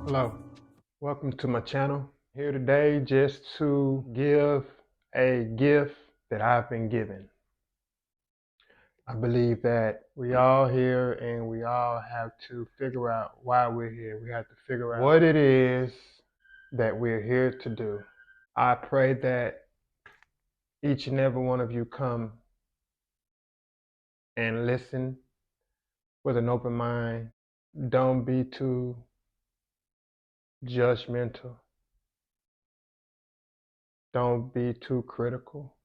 Hello, welcome to my channel. Here today just to give a gift that I've been given. I believe that we all here and we all have to figure out why we're here. We have to figure out what it is that we're here to do. I pray that each and every one of you come and listen with an open mind. Don't be too judgmental. Don't be too critical.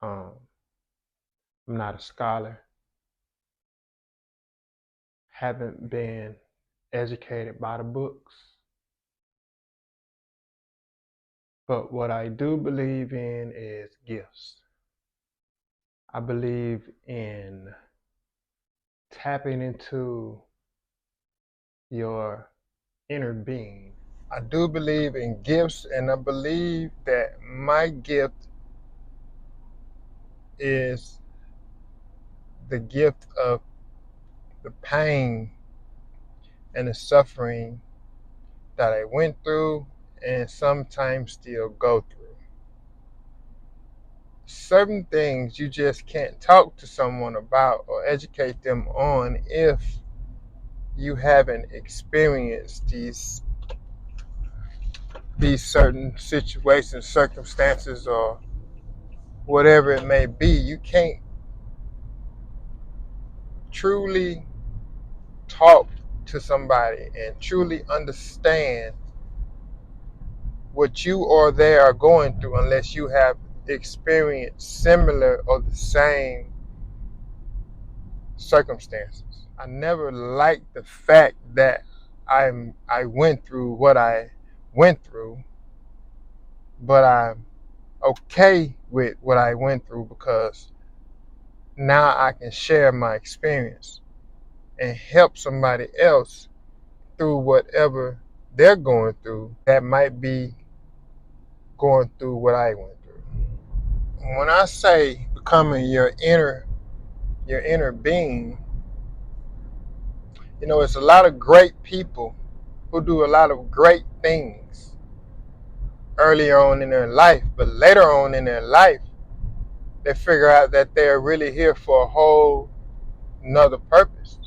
I'm not a scholar. Haven't been educated by the books. But what I do believe in is gifts. I believe in tapping into your inner being. I do believe in gifts, and I believe that my gift is the gift of the pain and the suffering that I went through and sometimes still go through. Certain things you just can't talk to someone about or educate them on if you haven't experienced these certain situations, circumstances, or whatever it may be. You can't truly talk to somebody and truly understand what you or they are going through unless you have experienced similar or the same circumstances. I never liked the fact that I went through what I went through, but I'm okay with what I went through because now I can share my experience and help somebody else through whatever they're going through that might be going through what I went through. When I say becoming your inner being, it's a lot of great people who do a lot of great things earlier on in their life, but later on in their life, they figure out that they're really here for a whole another purpose.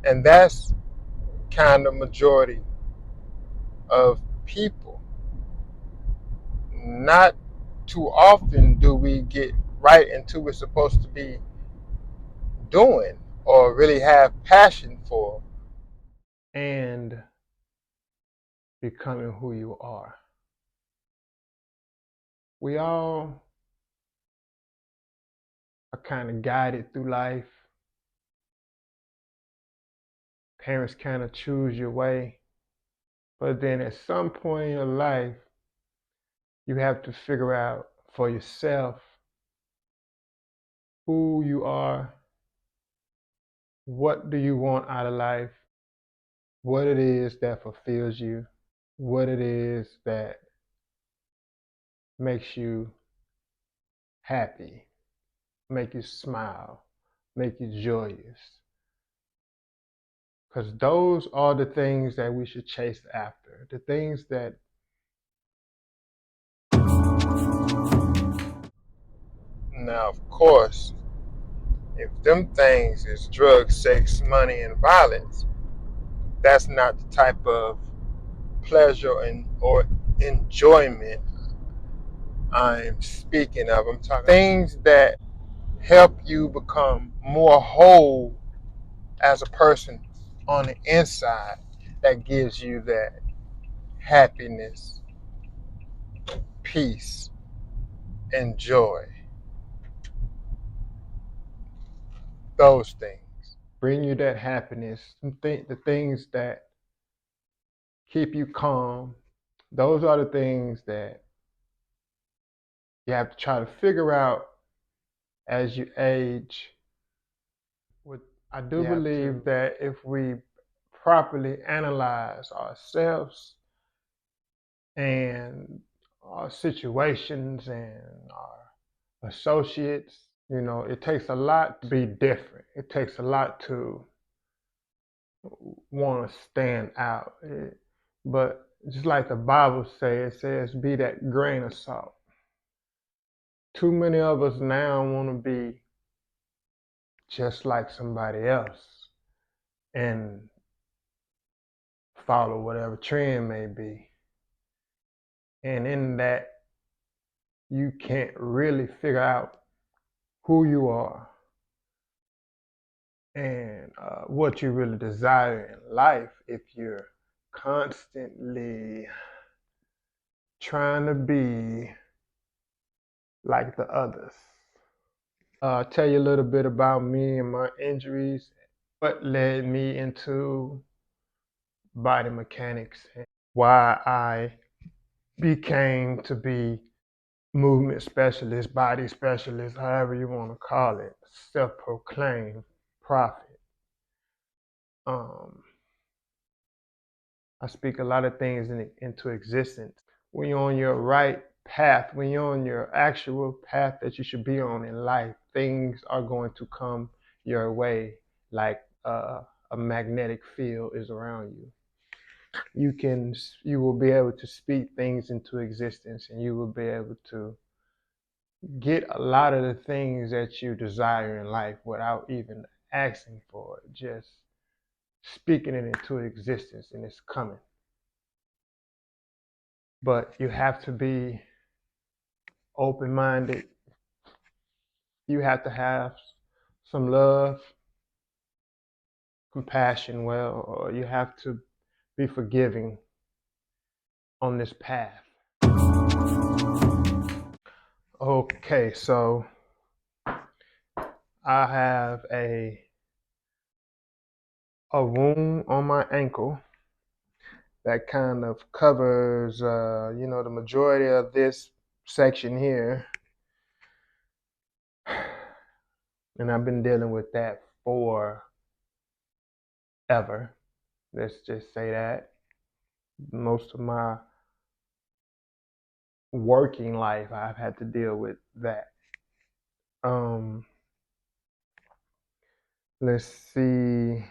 And that's kind of majority of people. Not too often do we get right into what we're supposed to be doing or really have passion for and becoming who you are. We all are kind of guided through life. Parents kind of choose your way. But then at some point in your life, you have to figure out for yourself who you are, what do you want out of life, what it is that fulfills you, what it is that makes you happy, make you smile, make you joyous. Because those are the things that we should chase after, the things that now, of course, if them things is drugs, sex, money, and violence, that's not the type of pleasure or enjoyment I'm speaking of. I'm talking things that help you become more whole as a person on the inside, that gives you that happiness, peace, and joy. Those things bring you that happiness, the things that keep you calm. Those are the things that you have to try to figure out as you age. I do believe that if we properly analyze ourselves and our situations and our associates, it takes a lot to be different. It takes a lot to want to stand out. But just like the Bible says, it says, be that grain of salt. Too many of us now want to be just like somebody else and follow whatever trend may be. And in that, you can't really figure out who you are and what you really desire in life if you're constantly trying to be like the others. I'll tell you a little bit about me and my injuries, what led me into body mechanics, and why I became to be movement specialist, body specialist, however you want to call it, self-proclaimed prophet. I speak a lot of things into existence. When you're on your right path, when you're on your actual path that you should be on in life, things are going to come your way like a magnetic field is around you. You will be able to speak things into existence, and you will be able to get a lot of the things that you desire in life without even asking for it, just speaking it into existence, and it's coming. But you have to be open-minded. You have to have some love, compassion, or you have to be forgiving on this path. Okay, so I have a wound on my ankle that kind of covers, the majority of this section here. And I've been dealing with that forever. Let's just say that. Most of my working life, I've had to deal with that. Let's see.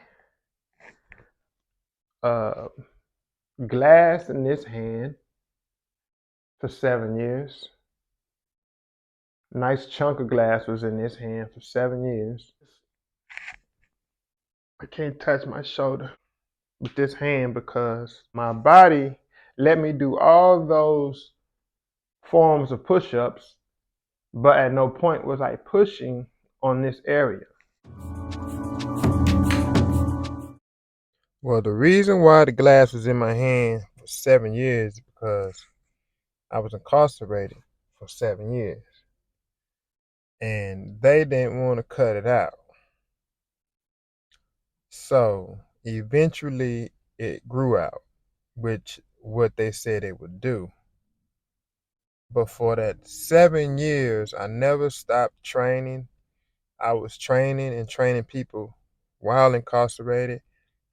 Glass in this hand for 7 years. Nice chunk of glass was in this hand for 7 years. I can't touch my shoulder with this hand because my body let me do all those forms of push-ups, but at no point was I pushing on this area. Well, the reason why the glass was in my hand for 7 years is because I was incarcerated for 7 years. And they didn't want to cut it out. So eventually it grew out, which what they said it would do. But for that 7 years, I never stopped training. I was training and training people while incarcerated,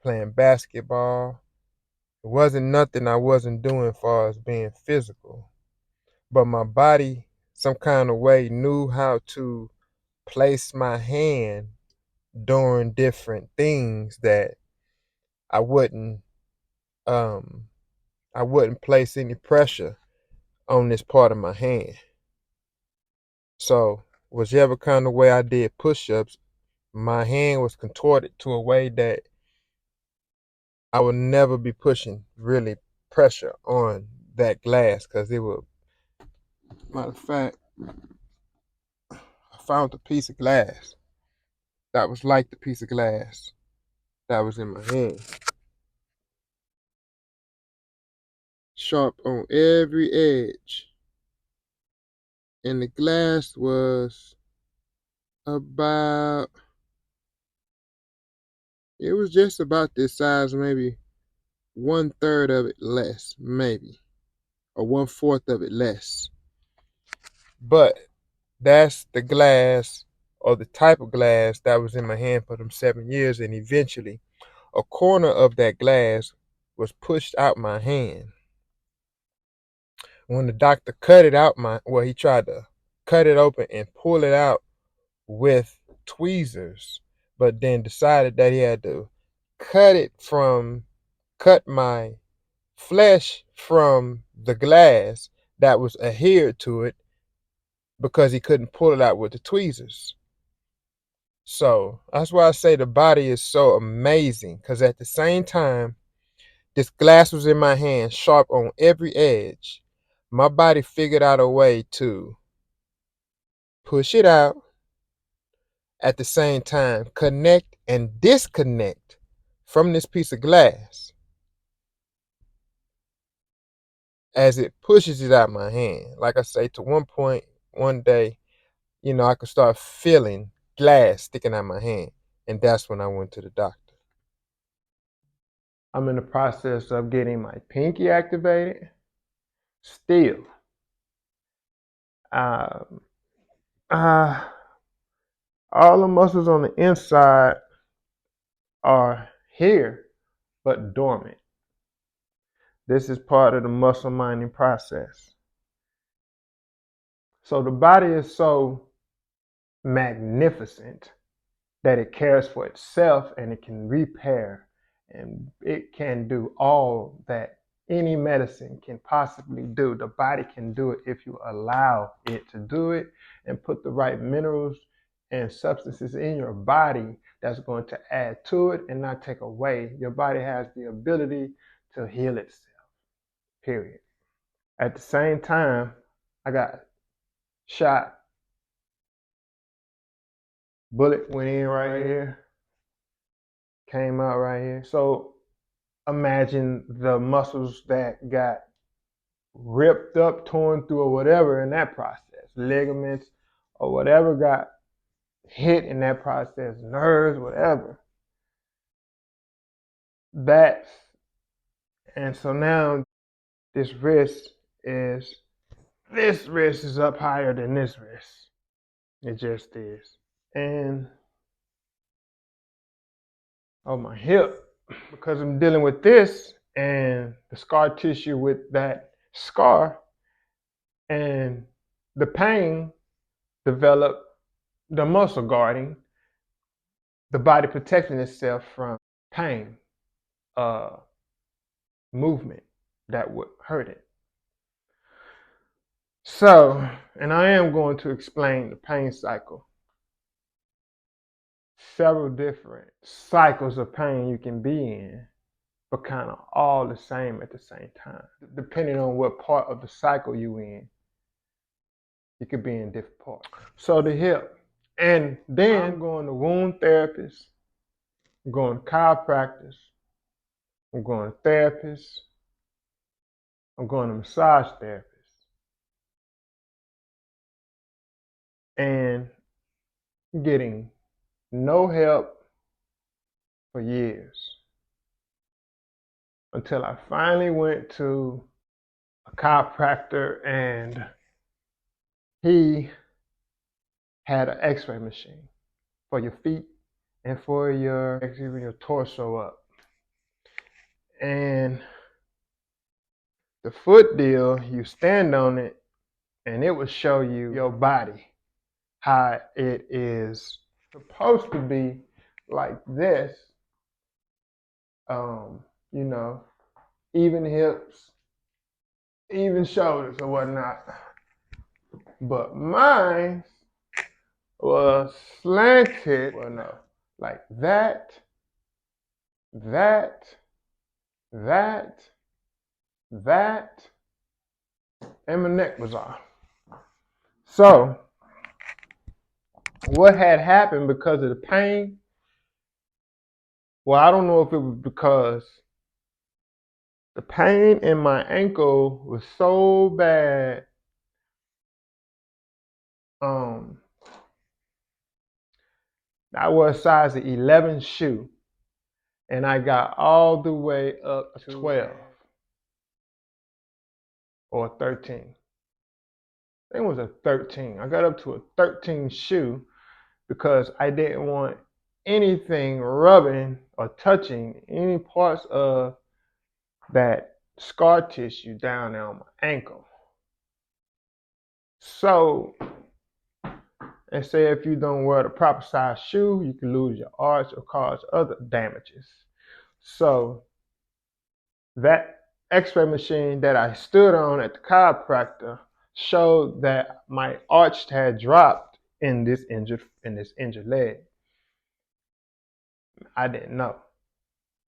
playing basketball. It wasn't nothing I wasn't doing as far as being physical. But my body, some kind of way, knew how to place my hand doing different things that I wouldn't place any pressure on this part of my hand. So whichever kind of way I did push-ups, my hand was contorted to a way that I would never be pushing really pressure on that glass, because it would. Matter of fact, I found a piece of glass that was like the piece of glass that was in my hand. Sharp on every edge. And the glass was it was just about this size, maybe 1/3 of it less, maybe, or 1/4 of it less. But that's the glass, or the type of glass that was in my hand for them 7 years. And eventually a corner of that glass was pushed out my hand. When the doctor cut it out, he tried to cut it open and pull it out with tweezers, but then decided that he had to cut my flesh from the glass that was adhered to it because he couldn't pull it out with the tweezers. So that's why I say the body is so amazing, because at the same time, this glass was in my hand, sharp on every edge. My body figured out a way to push it out, at the same time connect and disconnect from this piece of glass as it pushes it out my hand. Like I say, to one point, one day, I could start feeling glass sticking out my hand. And that's when I went to the doctor. I'm in the process of getting my pinky activated. Still, uh, uh, all the muscles on the inside are here, but dormant. This is part of the muscle mining process. So the body is so magnificent that it cares for itself, and it can repair, and it can do all that any medicine can possibly do. The body can do it if you allow it to do it and put the right minerals and substances in your body that's going to add to it and not take away. Your body has the ability to heal itself, period. At the same time, I got shot. Bullet went in right here, came out right here. So imagine the muscles that got ripped up, torn through, or whatever in that process, ligaments or whatever got hit in that process, nerves, whatever. That's, and so now this wrist is up higher than this wrist. It just is. And on my hip, because I'm dealing with this and the scar tissue with that scar, and the pain developed the muscle guarding, the body protecting itself from pain, movement that would hurt it. So, and I am going to explain the pain cycle. Several different cycles of pain you can be in, but kind of all the same at the same time. Depending on what part of the cycle you in, you could be in different parts. So the hip, and then I'm going to wound therapists, I'm going to chiropractors, I'm going to therapists, I'm going to massage therapists, and getting no help for years, until I finally went to a chiropractor, and he had an x-ray machine for your feet and for even your torso up. And the foot deal, you stand on it and it will show you your body, how it is supposed to be, like this, even hips, even shoulders or whatnot. But mine was slanted, like that, and my neck was off. So what had happened because of the pain? Well, I don't know if it was because the pain in my ankle was so bad. I wore a size 11 shoe, and I got all the way up to 12 or 13. I think it was a 13. I got up to a 13 shoe because I didn't want anything rubbing or touching any parts of that scar tissue down there on my ankle. So, and say if you don't wear the proper size shoe, you can lose your arch or cause other damages. So that x-ray machine that I stood on at the chiropractor showed that my arch had dropped in this injured leg. I didn't know.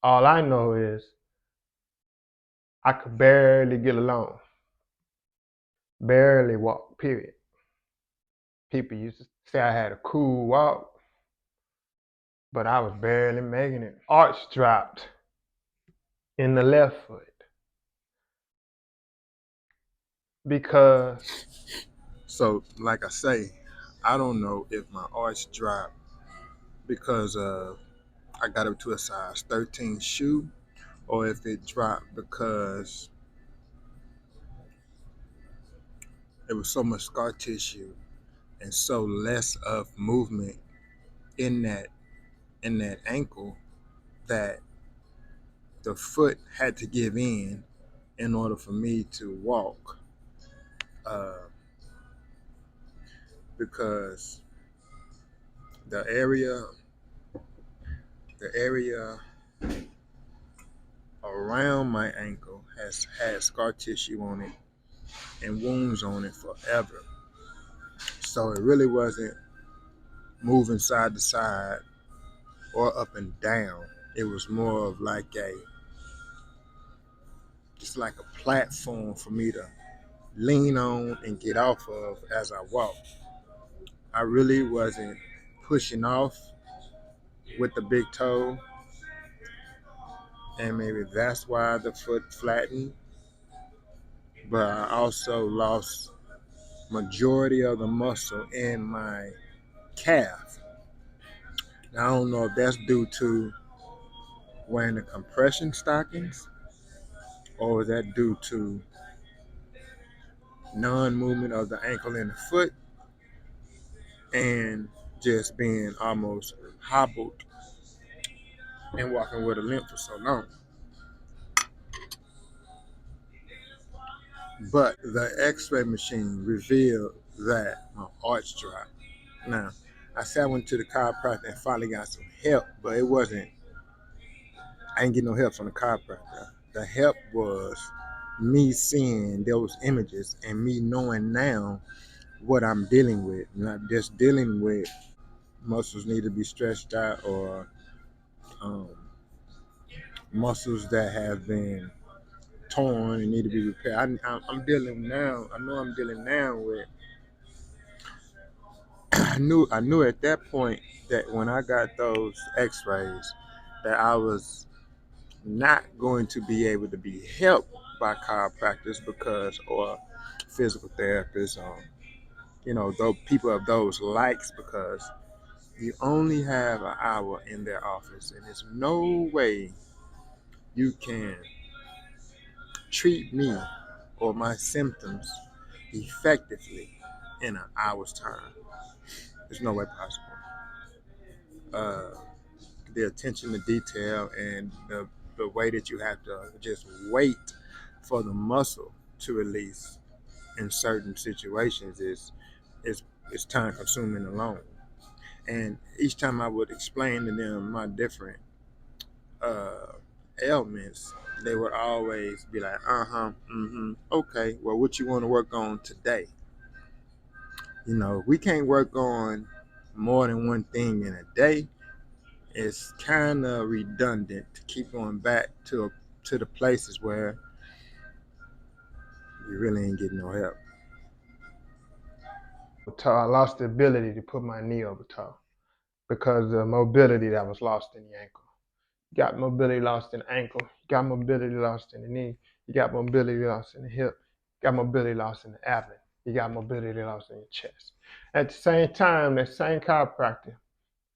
All I know is I could barely get along, barely walk, period. People used to say I had a cool walk, but I was barely making it. Arch dropped in the left foot because So, like I say, I don't know if my arch dropped because I got up to a size 13 shoe, or if it dropped because there was so much scar tissue and so less of movement in that ankle that the foot had to give in order for me to walk. Uh, because the area the area around my ankle has had scar tissue on it and wounds on it forever. So it really wasn't moving side to side or up and down. It was more of like just like a platform for me to lean on and get off of as I walk. I really wasn't pushing off with the big toe, and maybe that's why the foot flattened. But I also lost majority of the muscle in my calf. Now, I don't know if that's due to wearing the compression stockings, or is that due to non-movement of the ankle and the foot and just being almost hobbled and walking with a limp for so long. But the x-ray machine revealed that my arch dropped. Now, I said I went to the chiropractor and finally got some help, but it wasn't, I didn't get no help from the chiropractor. The help was me seeing those images and me knowing now what I'm dealing with. Not just dealing with muscles need to be stretched out, or um, muscles that have been torn and need to be repaired. I'm dealing now. I know I'm dealing now with. I knew at that point that when I got those X-rays, that I was not going to be able to be helped by chiropractors because, or physical therapists, or those people of those likes, because you only have an hour in their office, and there's no way you can treat me or my symptoms effectively in an hour's time. There's no way possible. Uh, the attention to detail and the way that you have to just wait for the muscle to release in certain situations is is time consuming alone. And each time I would explain to them my different uh, ailments, they would always be like, okay, well, what you want to work on today? We can't work on more than one thing in a day. It's kind of redundant to keep going back to the places where you really ain't getting no help. I lost the ability to put my knee over toe because of the mobility that was lost in the ankle. You got mobility lost in the ankle. You got mobility lost in the knee. You got mobility lost in the hip. You got mobility lost in the abdomen. You got mobility lost in your chest. At the same time, that same chiropractor,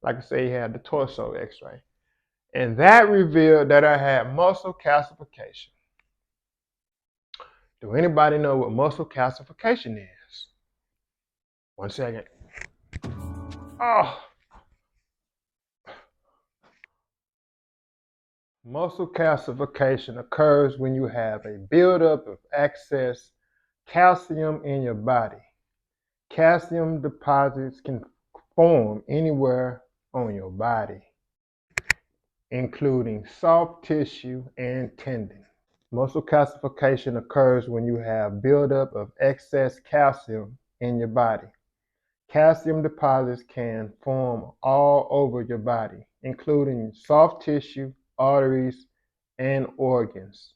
like I say, he had the torso x-ray. And that revealed that I had muscle calcification. Do anybody know what muscle calcification is? 1 second. Oh, muscle calcification occurs when you have a buildup of excess calcium in your body. Calcium deposits can form anywhere on your body. including soft tissue and tendon. Muscle calcification occurs when you have buildup of excess calcium in your body. Calcium deposits can form all over your body, including soft tissue, arteries, and organs.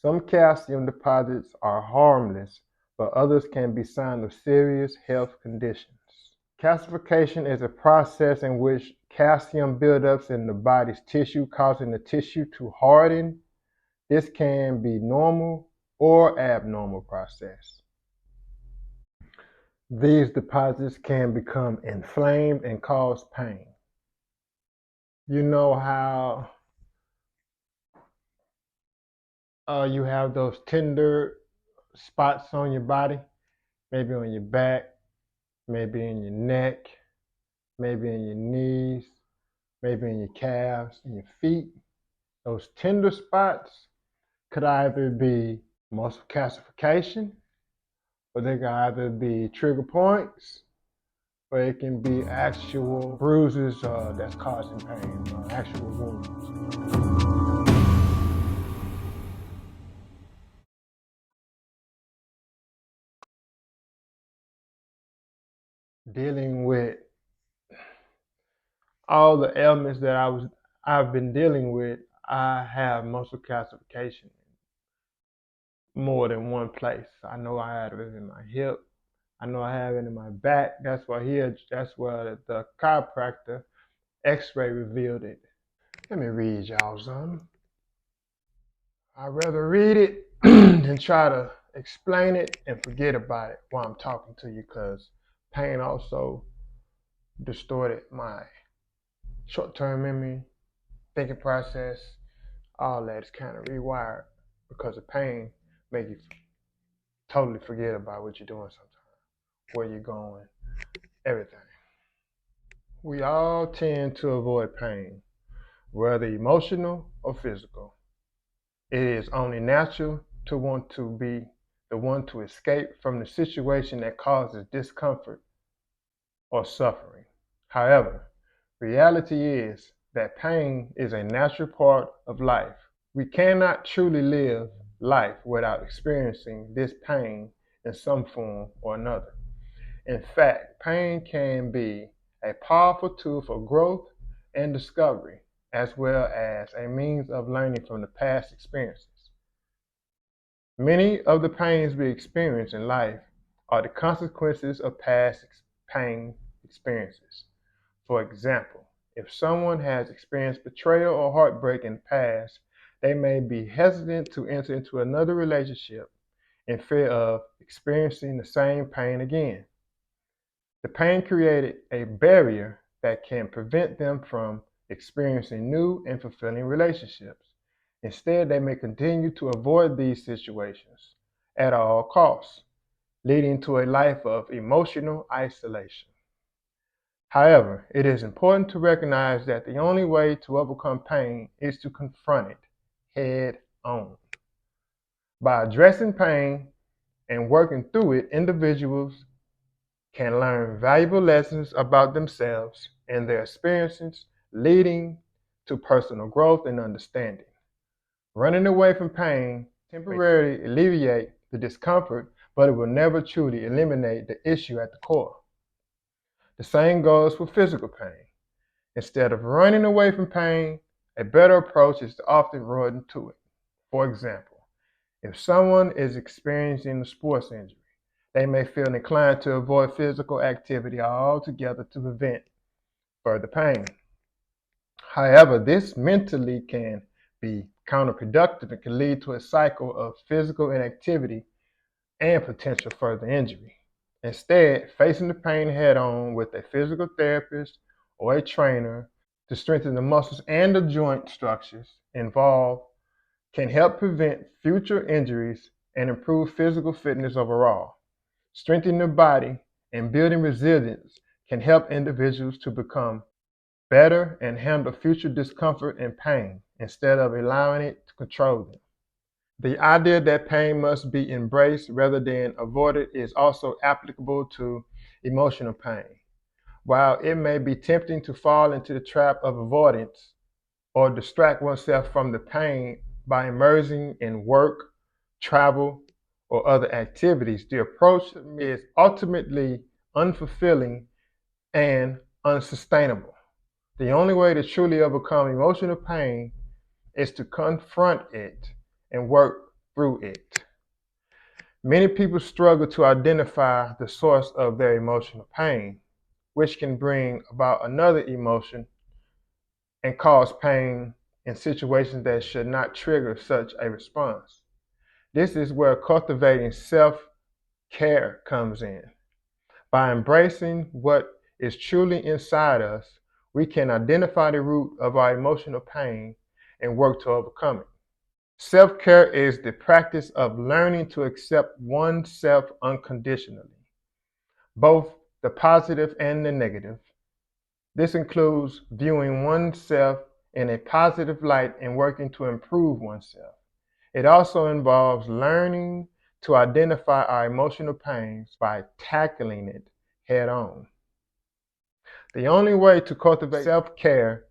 Some calcium deposits are harmless, but others can be signs of serious health conditions. Calcification is a process in which calcium buildups in the body's tissue, causing the tissue to harden. This can be normal or abnormal process. These deposits can become inflamed and cause pain. You know how you have those tender spots on your body, maybe on your back, maybe in your neck, maybe in your knees, maybe in your calves, in your feet. Those tender spots could either be muscle calcification, or they could either be trigger points, or it can be actual bruises that's causing pain, actual wounds. Dealing with all the ailments that I've been dealing with, I have muscle calcification more than one place. I know I have it in my hip. I know I have it in my back. That's where the chiropractor X-ray revealed it. Let me read y'all something. I'd rather read it than try to explain it and forget about it while I'm talking to you, because pain also distorted my short-term memory, thinking process. All that is kind of rewired because of pain. Make you totally forget about what you're doing sometimes, where you're going, everything. We all tend to avoid pain, whether emotional or physical. It is only natural to want to be the one to escape from the situation that causes discomfort or suffering. However, reality is that pain is a natural part of life. We cannot truly live life without experiencing this pain in some form or another. In fact, pain can be a powerful tool for growth and discovery, as well as a means of learning from the past experiences. Many of the pains we experience in life are the consequences of past pain experiences. For example, if someone has experienced betrayal or heartbreak in the past, they may be hesitant to enter into another relationship in fear of experiencing the same pain again. The pain created a barrier that can prevent them from experiencing new and fulfilling relationships. Instead, they may continue to avoid these situations at all costs, leading to a life of emotional isolation. However, it is important to recognize that the only way to overcome pain is to confront it head on. By addressing pain and working through it, individuals can learn valuable lessons about themselves and their experiences, leading to personal growth and understanding. Running away from pain temporarily alleviate the discomfort, but it will never truly eliminate the issue at the core. The same goes for physical pain. Instead of running away from pain, a better approach is to often run to it. For example, if someone is experiencing a sports injury, they may feel inclined to avoid physical activity altogether to prevent further pain. However, this mentally can be counterproductive and can lead to a cycle of physical inactivity and potential further injury. Instead, facing the pain head on with a physical therapist or a trainer to strengthen the muscles and the joint structures involved can help prevent future injuries and improve physical fitness overall. Strengthening the body and building resilience can help individuals to become better and handle future discomfort and pain instead of allowing it to control them. The idea that pain must be embraced rather than avoided is also applicable to emotional pain. While it may be tempting to fall into the trap of avoidance or distract oneself from the pain by immersing in work, travel, or other activities. The approach is ultimately unfulfilling and unsustainable. The only way to truly overcome emotional pain is to confront it and work through it. Many people struggle to identify the source of their emotional pain, which can bring about another emotion and cause pain in situations that should not trigger such a response. This is where cultivating self care comes in. By embracing what is truly inside us, we can identify the root of our emotional pain and work to overcome it. Self care is the practice of learning to accept oneself unconditionally, both the positive and the negative. This includes viewing oneself in a positive light and working to improve oneself. It also involves learning to identify our emotional pains by tackling it head on. The only way to cultivate self care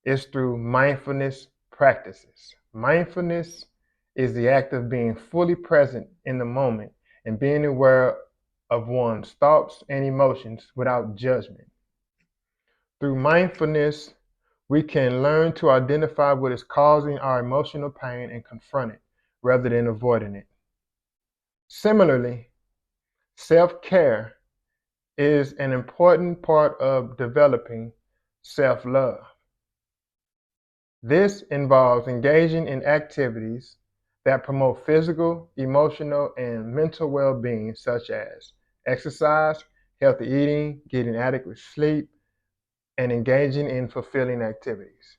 is through mindfulness practices. Mindfulness is the act of being fully present in the moment and being aware of one's thoughts and emotions without judgment. Through mindfulness, we can learn to identify what is causing our emotional pain and confront it rather than avoiding it. Similarly, self care is an important part of developing self love. This involves engaging in activities that promote physical, emotional, and mental well being, such as exercise, healthy eating, getting adequate sleep, and engaging in fulfilling activities.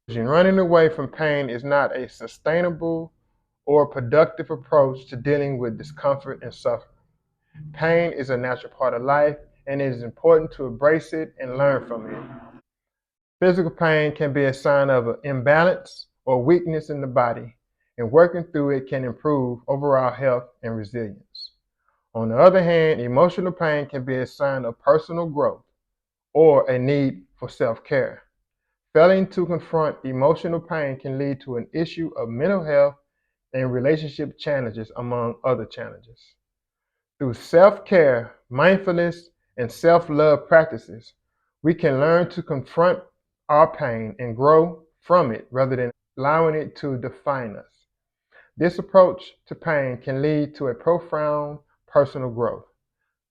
Running away from pain is not a sustainable or productive approach to dealing with discomfort and suffering. Pain is a natural part of life, and it is important to embrace it and learn from it. Physical pain can be a sign of an imbalance or weakness in the body, and working through it can improve overall health and resilience. On the other hand, emotional pain can be a sign of personal growth or a need for self care. Failing to confront emotional pain can lead to an issue of mental health and relationship challenges, among other challenges. Through self care, mindfulness, and self love practices, we can learn to confront our pain and grow from it rather than allowing it to define us. This approach to pain can lead to a profound personal growth,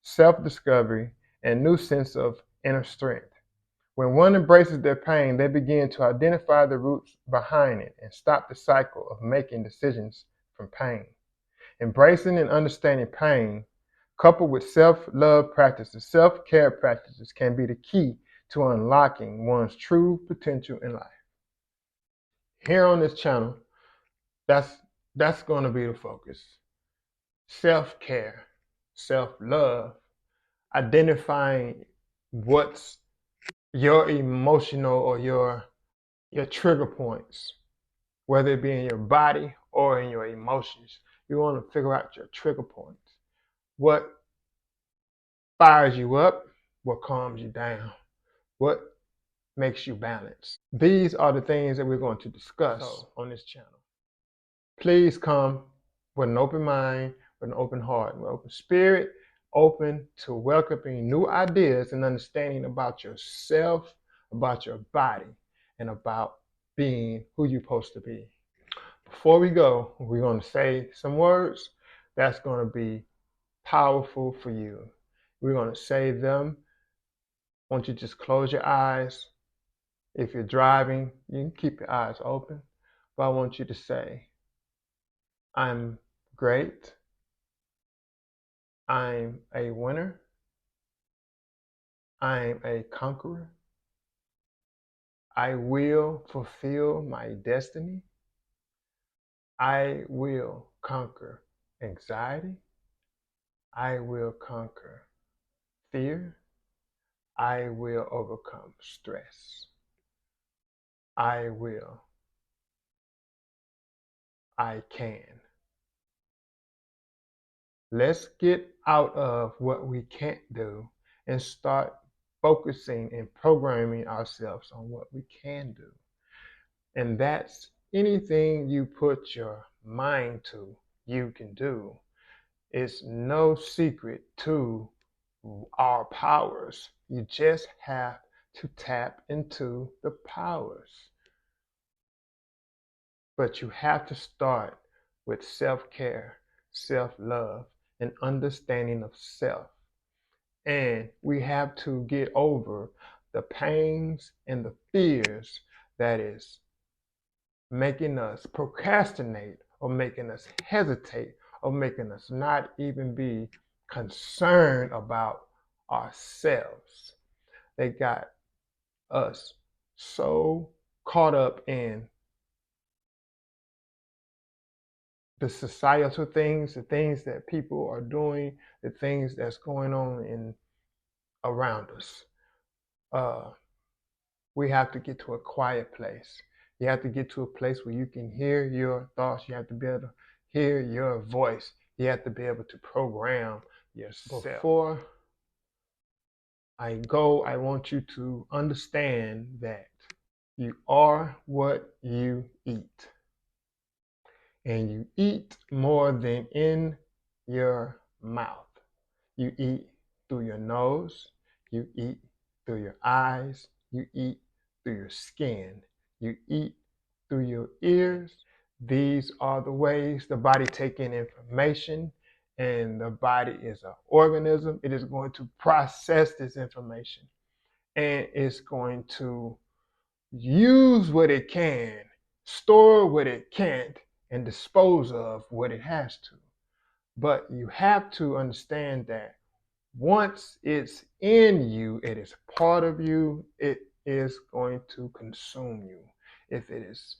self discovery, and new sense of inner strength. When one embraces their pain, they begin to identify the roots behind it and stop the cycle of making decisions from pain. Embracing and understanding pain, coupled with self love practices, self care practices, can be the key to unlocking one's true potential in life. Here on this channel, that's going to be the focus. Self care, self love, identifying what's your emotional or your trigger points, whether it be in your body or in your emotions. You want to figure out your trigger points. What fires you up, what calms you down, what makes you balance. These are the things that we're going to discuss on this channel. Please come with an open mind, with an open heart, with an open spirit, open to welcoming new ideas and understanding about yourself, about your body, and about being who you're supposed to be. Before we go, we're going to say some words that's going to be powerful for you. We're going to say them. I want you to just close your eyes. If you're driving, you can keep your eyes open. But I want you to say, I'm great. I'm a winner. I'm a conqueror. I will fulfill my destiny. I will conquer anxiety. I will conquer fear. I will overcome stress. I will. I can. Let's get out of what we can't do and start focusing and programming ourselves on what we can do. And that's anything you put your mind to, you can do. It's no secret to our powers. You just have to tap into the powers. But you have to start with self care, self love, and understanding of self. And we have to get over the pains and the fears that is making us procrastinate or making us hesitate or making us not even be concerned about ourselves. They got us so caught up in the societal things, the things that people are doing, the things that's going on in around us. Uh, we have to get to a quiet place. You have to get to a place where you can hear your thoughts. You have to be able to hear your voice. You have to be able to program yourself. Before I go, I want you to understand that you are what you eat. And you eat more than in your mouth. You eat through your nose, you eat through your eyes, you eat through your skin, you eat through your ears. These are the ways the body takes in information, and the body is an organism. It is going to process this information, and it's going to use what it can, store what it can't, and dispose of what it has to. But you have to understand that once it's in you, it is part of you, it is going to consume you. If it is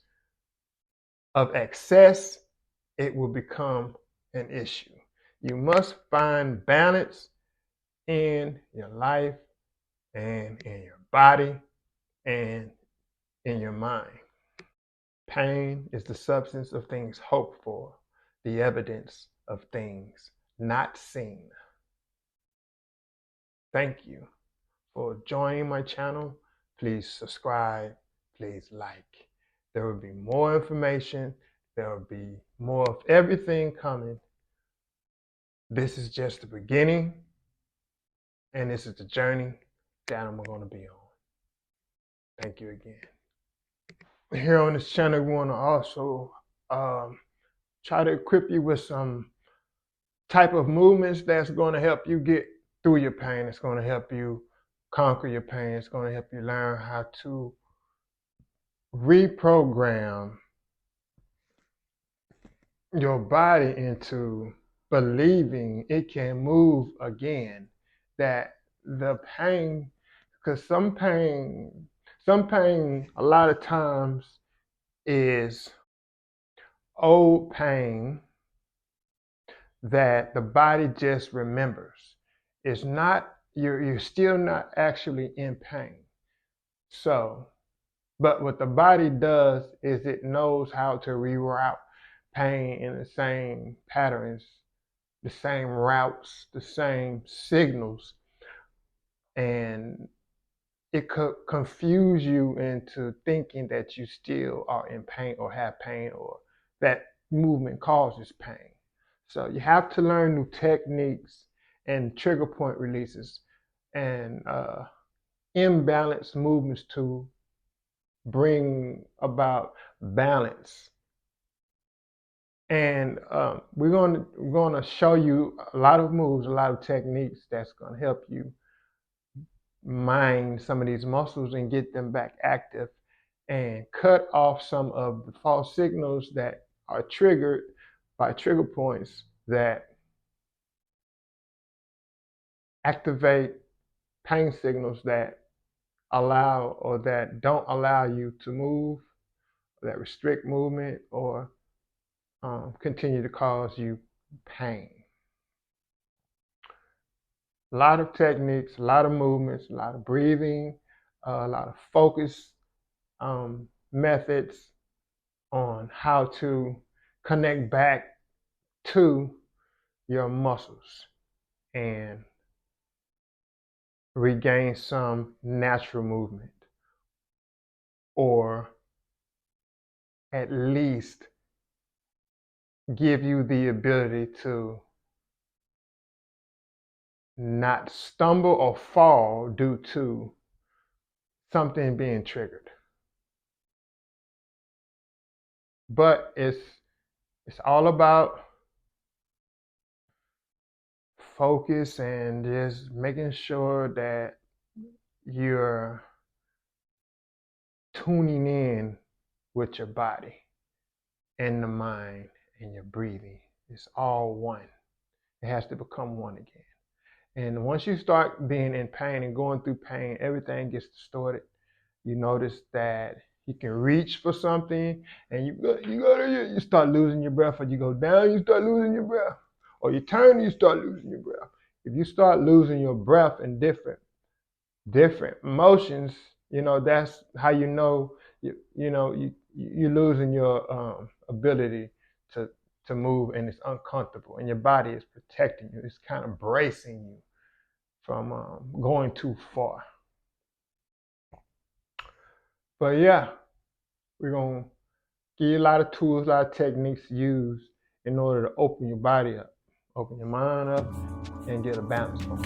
of excess, it will become an issue. You must find balance in your life and in your body and in your mind. Pain is the substance of things hoped for, the evidence of things not seen. Thank you for joining my channel. Please subscribe, please like. There will be more information, there will be more of everything coming. This is just the beginning, and this is the journey that I'm going to be on. Thank you again. Here on this channel, we want to also try to equip you with some type of movements that's going to help you get through your pain. It's going to help you conquer your pain. It's going to help you learn how to reprogram your body into believing it can move again. That the pain, because some pain a lot of times is old pain that the body just remembers. It's not, you're still not actually in pain. So, but what the body does is it knows how to reroute pain in the same patterns, the same routes, the same signals, and it could confuse you into thinking that you still are in pain or have pain or that movement causes pain. So you have to learn new techniques and trigger point releases and imbalanced movements to bring about balance. And we're going to show you a lot of moves, a lot of techniques that's going to help you mind some of these muscles and get them back active and cut off some of the false signals that are triggered by trigger points that activate pain signals that allow or that don't allow you to move, that restrict movement, or continue to cause you pain. A lot of techniques, a lot of movements, a lot of breathing, a lot of focus methods on how to connect back to your muscles and regain some natural movement or at least give you the ability to not stumble or fall due to something being triggered. But it's all about focus and just making sure that you're tuning in with your body and the mind and your breathing. It's all one. It has to become one again. And once you start being in pain and going through pain, everything gets distorted. You notice that you can reach for something and you start losing your breath, or you go down, you start losing your breath, or you turn, you start losing your breath. If you start losing your breath in different emotions, that's how you're losing your ability to move, and it's uncomfortable, and your body is protecting you. It's kind of bracing you from going too far. But yeah, we're gonna give you a lot of tools, a lot of techniques to use in order to open your body up, open your mind up, and get a balance going.